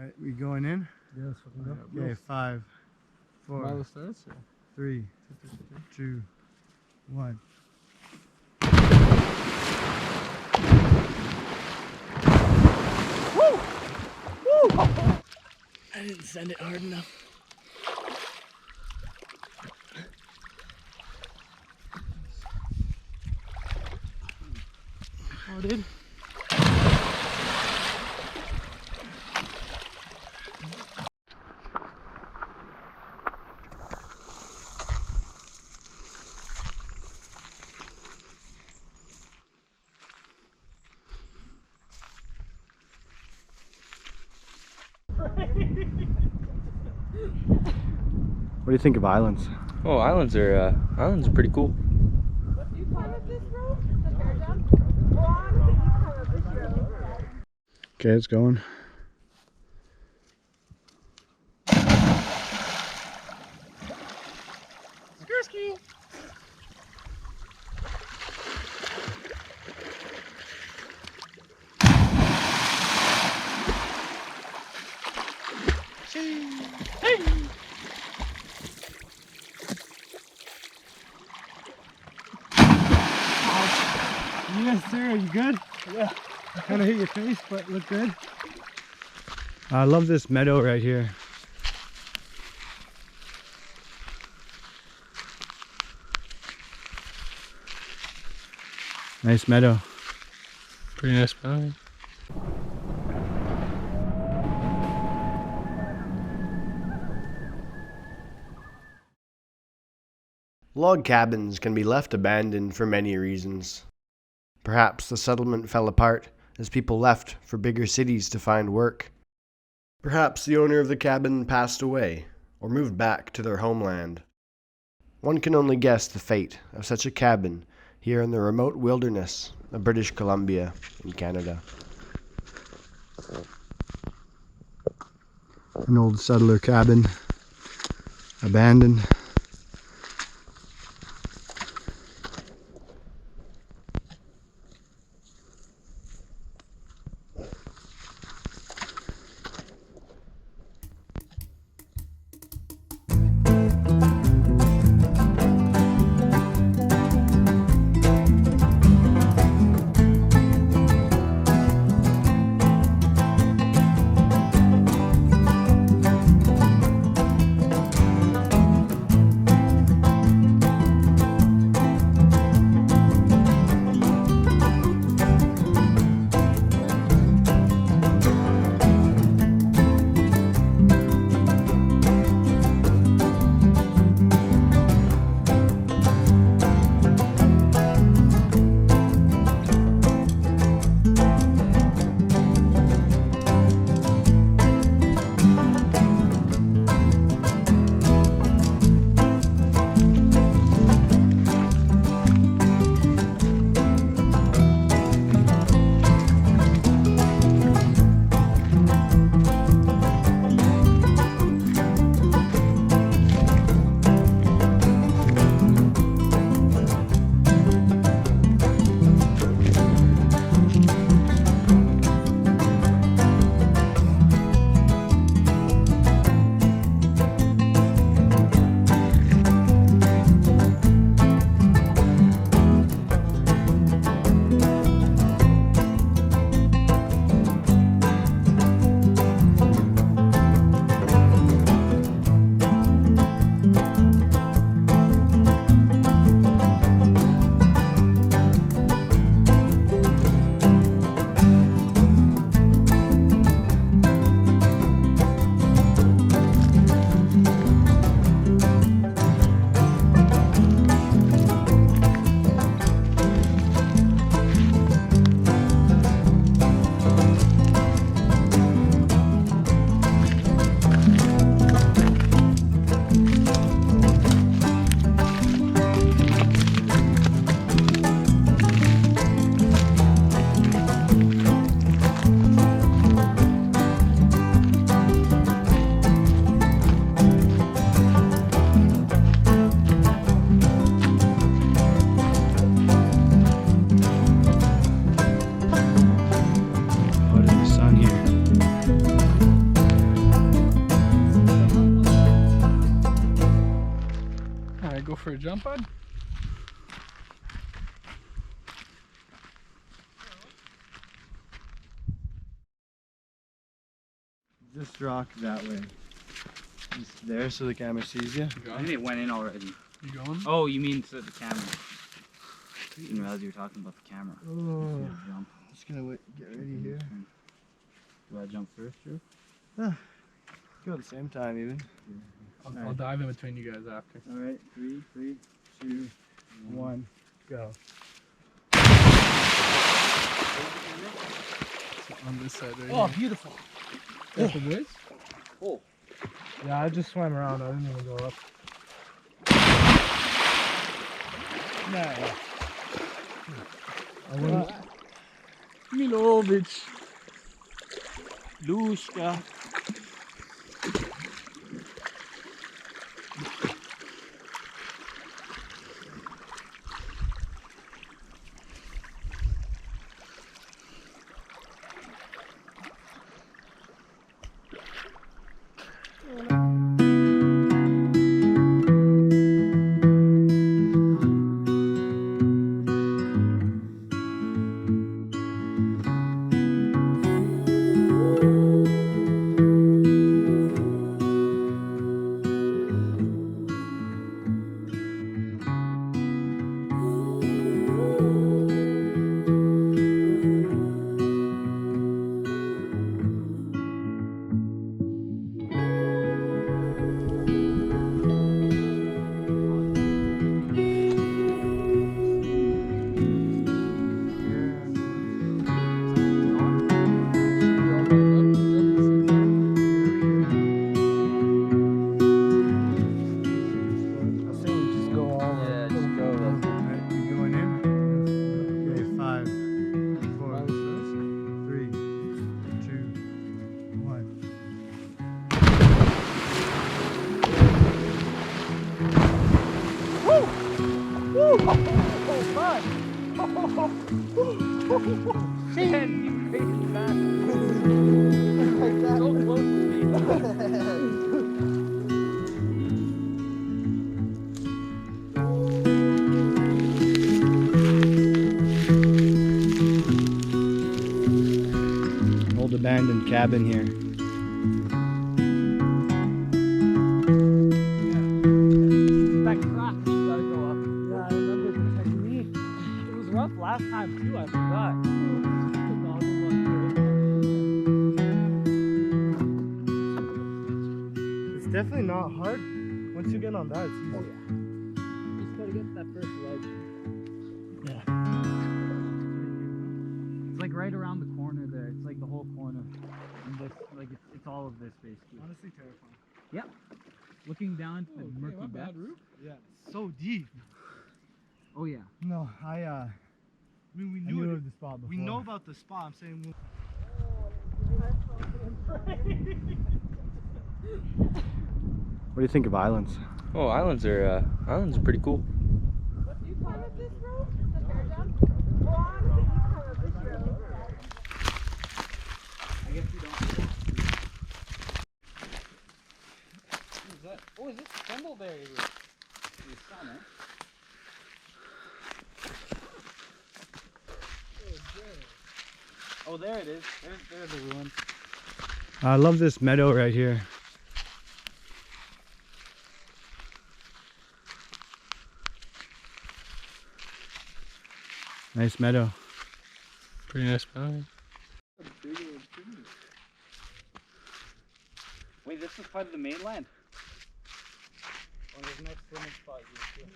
Alright, we going in? Yeah, let's fucking go. Okay, 5, 4, Milestones? 3, 2, 1. Woo! Woo! I didn't send it hard enough. Oh, dude. What do you think of islands? Oh, islands are pretty cool. You climb up this road? The fair jump? Well, honestly, you climb up this road. Okay, it's going. Skirsky! Hey! Yes, sir. Are you good? Yeah. Kind of hit your face, but look good. I love this meadow right here. Nice meadow. Pretty nice mountain. Log cabins can be left abandoned for many reasons. Perhaps the settlement fell apart as people left for bigger cities to find work. Perhaps the owner of the cabin passed away or moved back to their homeland. One can only guess the fate of such a cabin here in the remote wilderness of British Columbia in Canada. An old settler cabin, abandoned. for a jump, bud? Just rock that way. Just there so the camera sees you. I think it went in already. You going? Oh, you mean to the camera? I didn't realize you were talking about the camera. Oh, Jump. just gonna wait, get ready here. Do I jump first, Drew? Go at the same time even. I'll dive in between you guys after. All right, 3, 2, 1, go. On this side right Oh, here. beautiful. That's the boys? Oh. Yeah, I just swam around. I didn't even go up. Nice. I wouldn't. Milovic. Lushka. Old abandoned cabin here. That crack, you gotta go up. Yeah, I remember the technique. It was rough last time too, I forgot. It's definitely not hard. Once you get on that, it's easy. Oh yeah. Just gotta get to that first ledge. Yeah. It's like right around the corner there. It's like the whole corner. And this, like it's all of this basically. Honestly terrifying. Yep. Looking down to the murky depths. Yeah, it's so deep. Oh yeah. No, I mean, we knew of the spot before. We know about the spot. I'm saying. What do you think of islands? Oh, islands are pretty cool. Do you climb up this road? The fair jump? Well, honestly, you climb up this road. I guess you don't. What is that? Oh, is this crumbleberry root? The sun, eh? Oh, there it is. There's the ruin. I love this meadow right here. Nice meadow. Pretty nice mountain. Wait, this is part of the mainland? Oh, there's a nice swimming spot here too.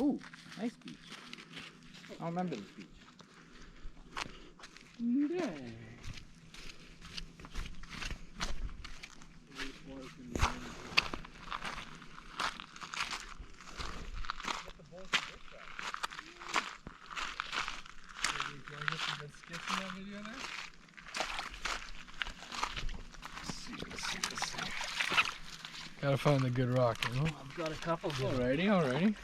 Oh, nice beach. I don't remember this beach. Gotta find the good rock, you know? I've got a couple. Alrighty, alrighty.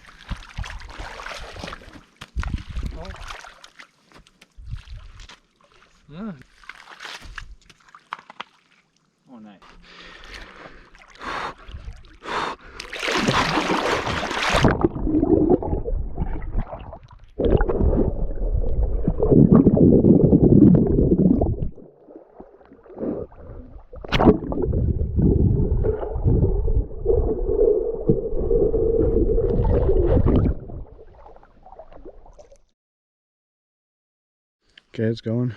Yeah. Oh, nice. Okay, it's going.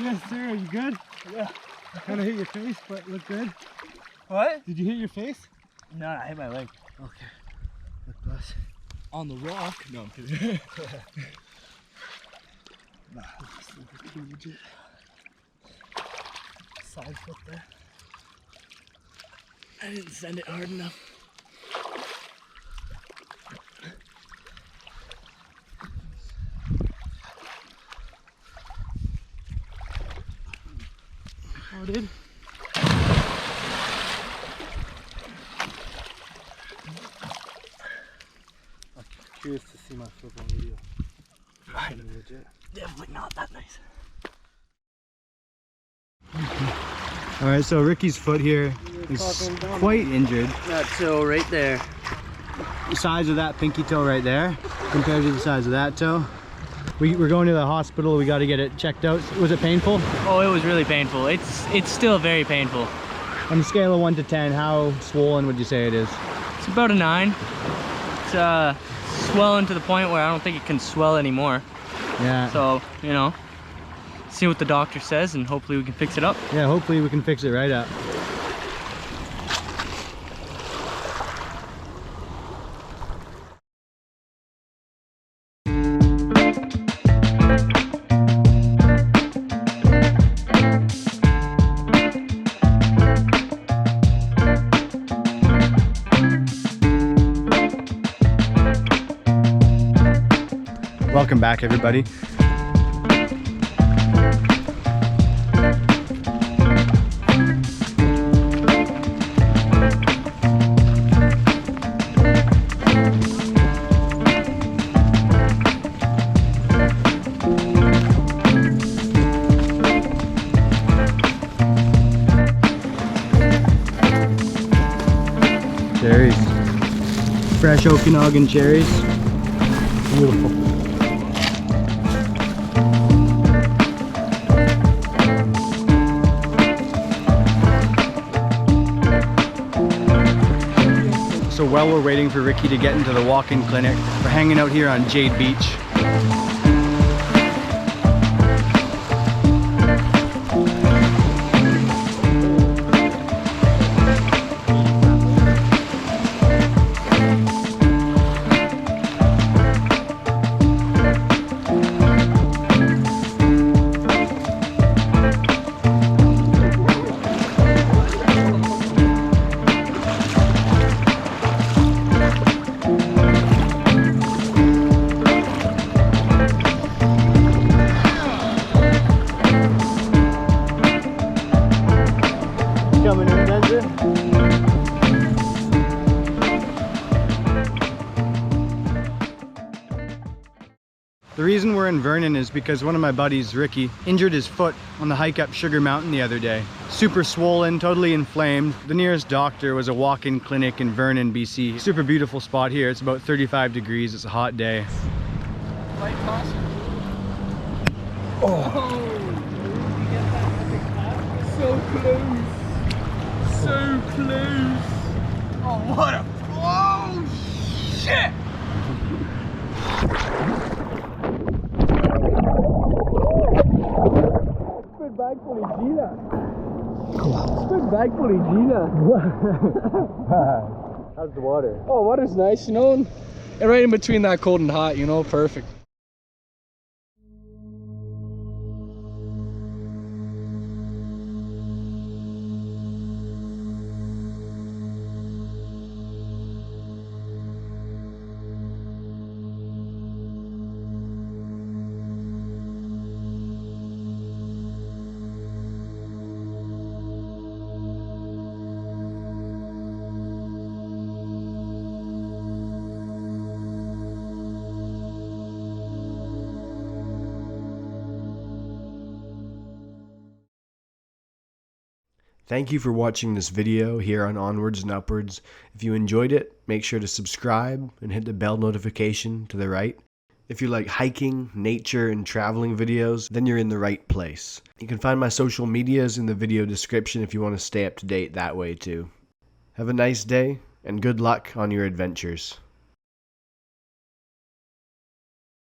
Yes, sir. Are you good? Yeah. I kind of hit your face, but look good. What? Did you hit your face? No, I hit my leg. Okay. Look bless. On the rock? No, I'm kidding. Nah, this is too legit. Side foot there. I didn't send it hard enough. Oh, dude. I'm curious to see my flip on video. Right. Legit. Definitely not that nice. All right, so Ricky's foot here is quite injured. That toe right there. The size of that pinky toe right there compared to the size of that toe. We're going to the hospital. We got to get it checked out. Was it painful? Oh, it was really painful. It's still very painful. On a scale of 1 to 10, how swollen would you say it is? It's about a 9. It's swelling to the point where I don't think it can swell anymore. Yeah. So, you know, see what the doctor says and hopefully we can fix it up. Yeah, hopefully we can fix it right up. Welcome back, everybody. Cherries. Fresh Okanagan cherries. Beautiful. So while we're waiting for Ricky to get into the walk-in clinic, we're hanging out here on Jade Beach. Coming in, Denver. The reason we're in Vernon is because one of my buddies, Ricky, injured his foot on the hike up Sugar Mountain the other day. Super swollen, totally inflamed. The nearest doctor was a walk-in clinic in Vernon, BC. Super beautiful spot here. It's about 35 degrees. It's a hot day. Light caution. Oh. So close. So close. Oh, what a. Oh, shit! Spit bag fully Gina. Spit bag fully Gina. How's the water? Oh, water's nice, you know, and right in between that cold and hot, you know, perfect. Thank you for watching this video here on Onwards and Upwards. If you enjoyed it, make sure to subscribe and hit the bell notification to the right. If you like hiking, nature, and traveling videos, then you're in the right place. You can find my social medias in the video description if you want to stay up to date that way too. Have a nice day, and good luck on your adventures.